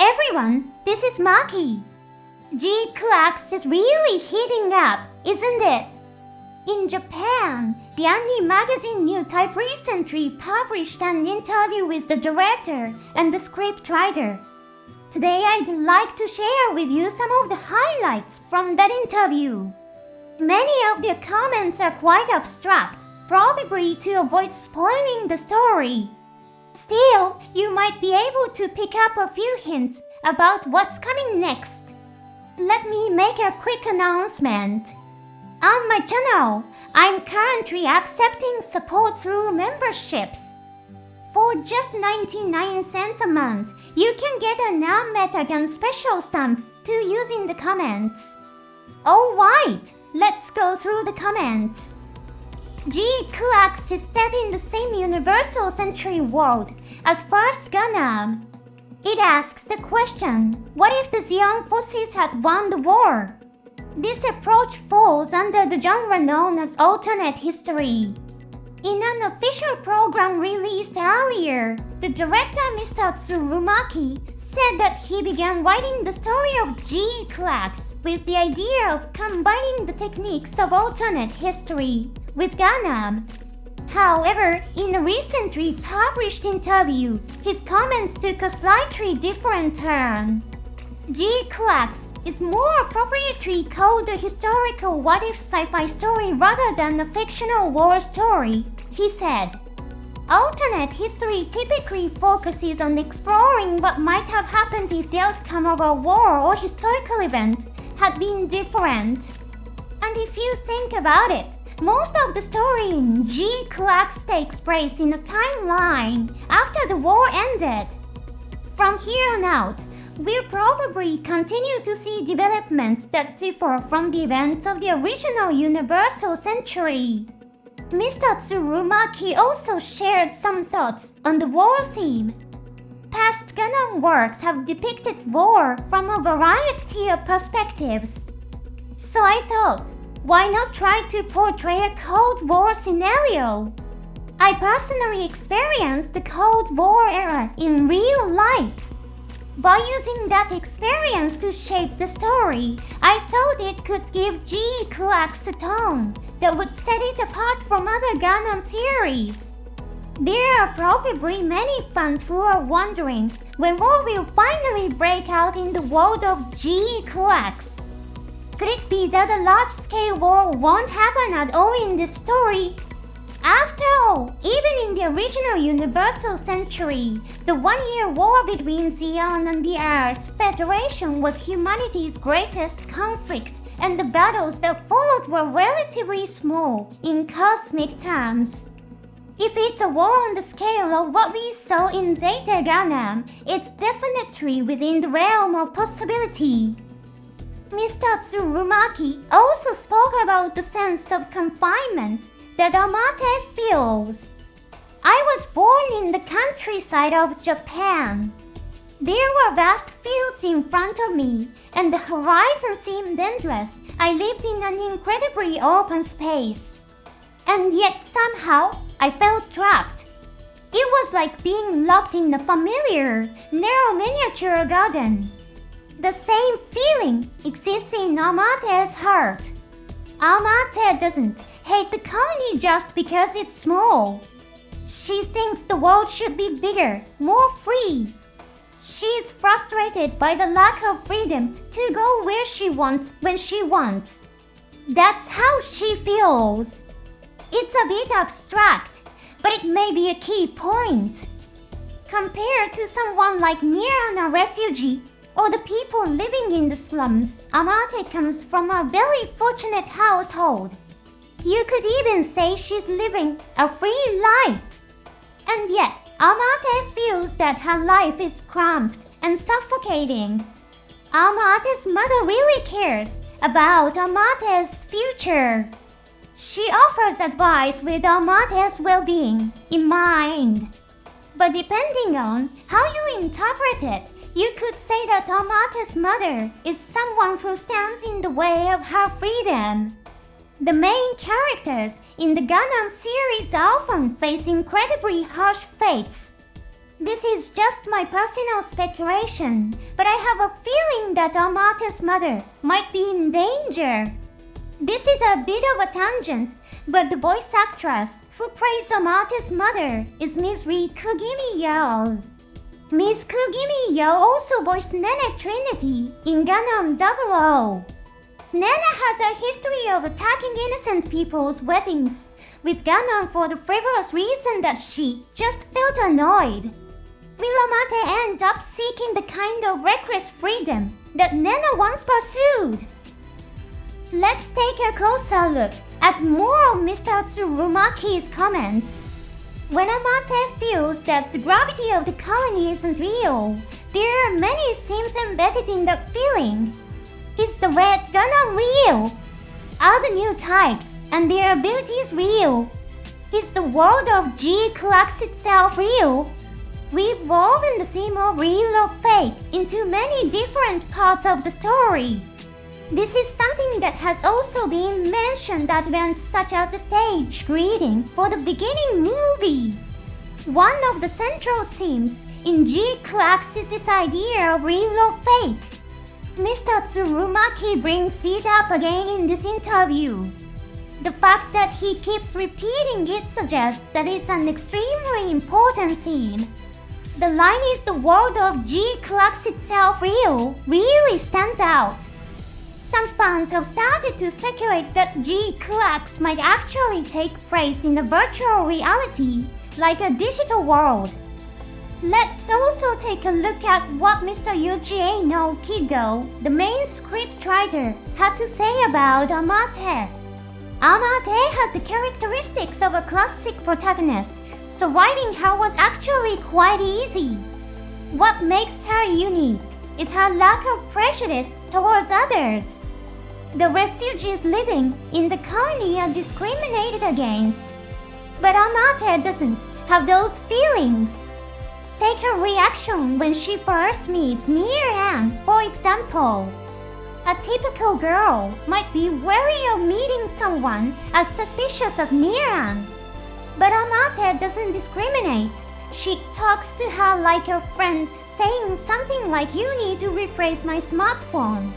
everyone, this is Maki. GQuuuuuuX is really heating up, isn't it? In Japan, the anime magazine New Type recently published an interview with the director and the scriptwriter. Today I'd like to share with you some of the highlights from that interview. Many of their comments are quite abstract, probably to avoid spoiling the story. Still, you might be able to pick up a few hints about what's coming next. Let me make a quick announcement. On my channel, I'm currently accepting support through memberships. For just 99 cents a month, you can get an Amate and special stamps to use in the comments. Alright, let's go through the comments. GQuuuuuuX is set in the same universal century world as first Gundam. It asks the question, what if the Zeon forces had won the war? This approach falls under the genre known as alternate history. In an official program released earlier, the director Mr. Maki said that he began writing the story of GQuuuuuuX with the idea of combining the techniques of alternate history with Gundam. However, in a recently published interview, his comments took a slightly different turn. GQuuuuuuX is more appropriately called a historical what-if sci-fi story rather than a fictional war story, he said. Alternate history typically focuses on exploring what might have happened if the outcome of a war or historical event had been different. And if you think about it, most of the story in GQuuuuuuX takes place in a timeline after the war ended. From here on out, we'll probably continue to see developments that differ from the events of the original universal century. Mr. Maki also shared some thoughts on the war theme. Past Gundam works have depicted war from a variety of perspectives. So I thought, why not try to portray a Cold War scenario? I personally experienced the Cold War era in real life. By using that experience to shape the story, I thought it could give GQuuuuuuX a tone that would set it apart from other Gundam series. There are probably many fans who are wondering when war will finally break out in the world of GQuuuuuuX. Could it be that a large-scale war won't happen at all in this story? After all, even in the original universal century, the one-year war between Zeon and the Earth's Federation was humanity's greatest conflict, and the battles that followed were relatively small in cosmic terms. If it's a war on the scale of what we saw in Zeta Gundam, it's definitely within the realm of possibility. Mr. Maki also spoke about the sense of confinement that Amate feels. I was born in the countryside of Japan. There were vast fields in front of me, and the horizon seemed endless. I lived in an incredibly open space. And yet somehow, I felt trapped. It was like being locked in a familiar, narrow miniature garden. The same feeling exists in Amate's heart. Amate doesn't hate the colony just because it's small. She thinks the world should be bigger, more free. She's frustrated by the lack of freedom to go where she wants when she wants. That's how she feels. It's a bit abstract, but it may be a key point. Compared to someone like Niran, a refugee, or the people living in the slums, Amate comes from a very fortunate household. You could even say she's living a free life. And yet, Amate feels that her life is cramped and suffocating. Amate's mother really cares about Amate's future. She offers advice with Amate's well-being in mind. But depending on how you interpret it, you could say that Amate's mother is someone who stands in the way of her freedom. The main characters in the Gundam series often face incredibly harsh fates. This is just my personal speculation, but I have a feeling that Amate's mother might be in danger. This is a bit of a tangent, but the voice actress who plays Amate's mother is Miss Kugimi Yao. Miss Kugimi Yao also voiced Nene Trinity in Gundam 00. Nene has a history of attacking innocent people's weddings with Gundam for the frivolous reason that she just felt annoyed. Will Amate end up seeking the kind of reckless freedom that Nene once pursued? Let's take a closer look at more of Mr. Tsurumaki's comments. When Amate feels that the gravity of the colony isn't real, there are many themes embedded in that feeling. Is the red Gundam real? Are the new types and their abilities real? Is the world of GQuuuuuuX itself real? We've woven the theme of real or fake into many different parts of the story. This is something that has also been mentioned at events such as the stage greeting for the beginning movie. One of the central themes in GQuuuuuuX is this idea of real or fake. Mr. Tsurumaki brings it up again in this interview. The fact that he keeps repeating it suggests that it's an extremely important theme. The line "is the world of GQuuuuuuX itself real" really stands out. Some fans have started to speculate that GQuuuuuuX might actually take place in a virtual reality, like a digital world. Let's also take a look at what Mr. Yuji no Kido, the main scriptwriter, had to say about Amate. Amate has the characteristics of a classic protagonist, so writing her was actually quite easy. What makes her unique is her lack of prejudice towards others. The refugees living in the colony are discriminated against, but Amate doesn't have those feelings. Take her reaction when she first meets Niran, for example. A typical girl might be wary of meeting someone as suspicious as Niran. But Amate doesn't discriminate. She talks to her like a friend, saying something like "you need to replace my smartphone."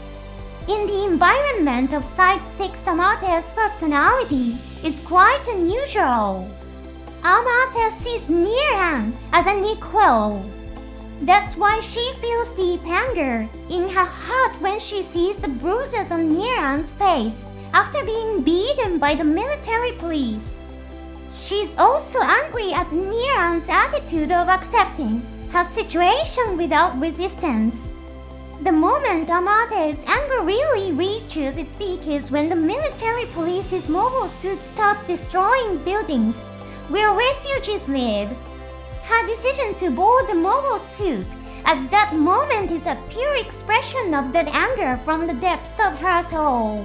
In the environment of Side 6, Amate's personality is quite unusual. Amate sees Niran as an equal. That's why she feels deep anger in her heart when she sees the bruises on Niran's face after being beaten by the military police. She's also angry at Niran's attitude of accepting her situation without resistance. The moment Amate's anger really reaches its peak is when the military police's mobile suit starts destroying buildings where refugees live. Her decision to board the mobile suit at that moment is a pure expression of that anger from the depths of her soul.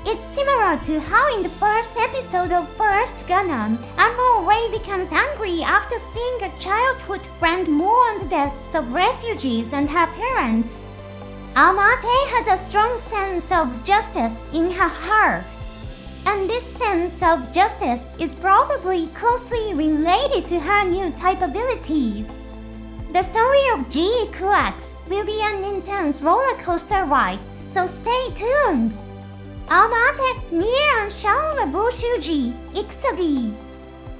It's similar to how in the first episode of First Gundam, Admiral Ray becomes angry after seeing a childhood friend mourn the deaths of refugees and her parents. Amate has a strong sense of justice in her heart. And this sense of justice is probably closely related to her new type abilities. The story of GQuuuuuuX will be an intense roller coaster ride, so stay tuned! Amate, Niran, Shaoma, Boshuji, Ixabi.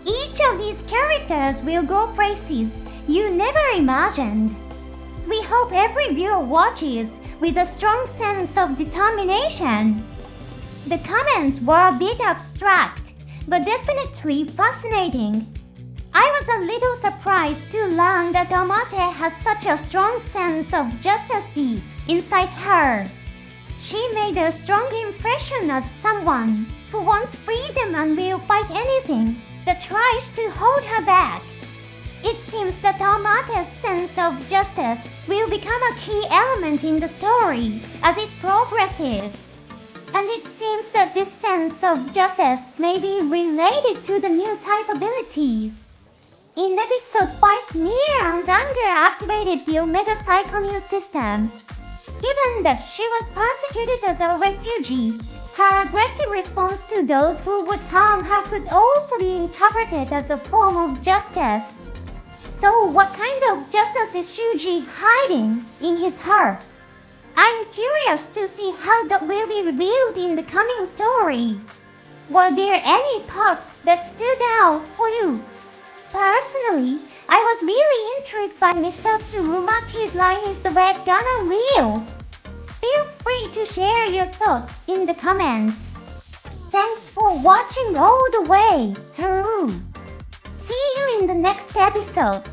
Each of these characters will go places you never imagined. We hope every viewer watches with a strong sense of determination. The comments were a bit abstract, but definitely fascinating. I was a little surprised to learn that Amate has such a strong sense of justice deep inside her. She made a strong impression as someone who wants freedom and will fight anything that tries to hold her back. It seems that Amate's sense of justice will become a key element in the story as it progresses. And it seems that this sense of justice may be related to the new type abilities. In episode 5, Niran's anger activated the Omega Psychonew system. Given that she was persecuted as a refugee, her aggressive response to those who would harm her could also be interpreted as a form of justice. So what kind of justice is Shuji hiding in his heart? I'm curious to see how that will be revealed in the coming story. Were there any parts that stood out for you? Personally, I was really intrigued by Mr. Tsurumaki's line, "Is the red gunner real?" Feel free to share your thoughts in the comments. Thanks for watching all the way through. See you in the next episode.